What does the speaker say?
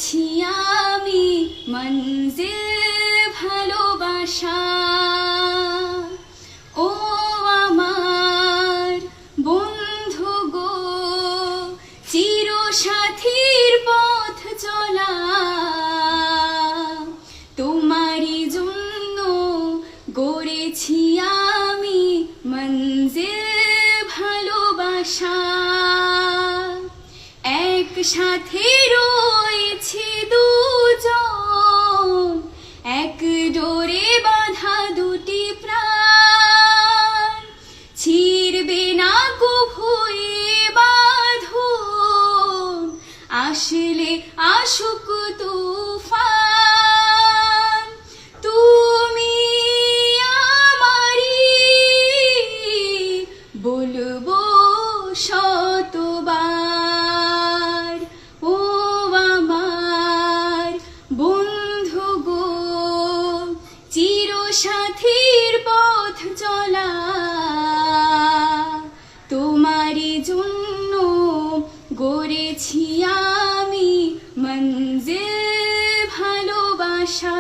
গড়েছি আমি মঞ্জিল ভালোবাসা। ও আমার বন্ধু গো, চিরসাথীর পথ চলা, তোমারই জন্য গড়েছি আমি মঞ্জিল ভালোবাসা। একসাথে রয়েছি দুজন, এক ডোরে বাঁধা দুটি প্রাণ, ছিড়বে না কভু এ বাঁধন, আসলে আসুক তুফান। তুমি আমারই বলবো শতবার, ও আমার বন্ধু গো, চিরসাথীর পথ চলা, তোমারই জন্য গড়েছি আমি মঞ্জিল ভালোবাসা।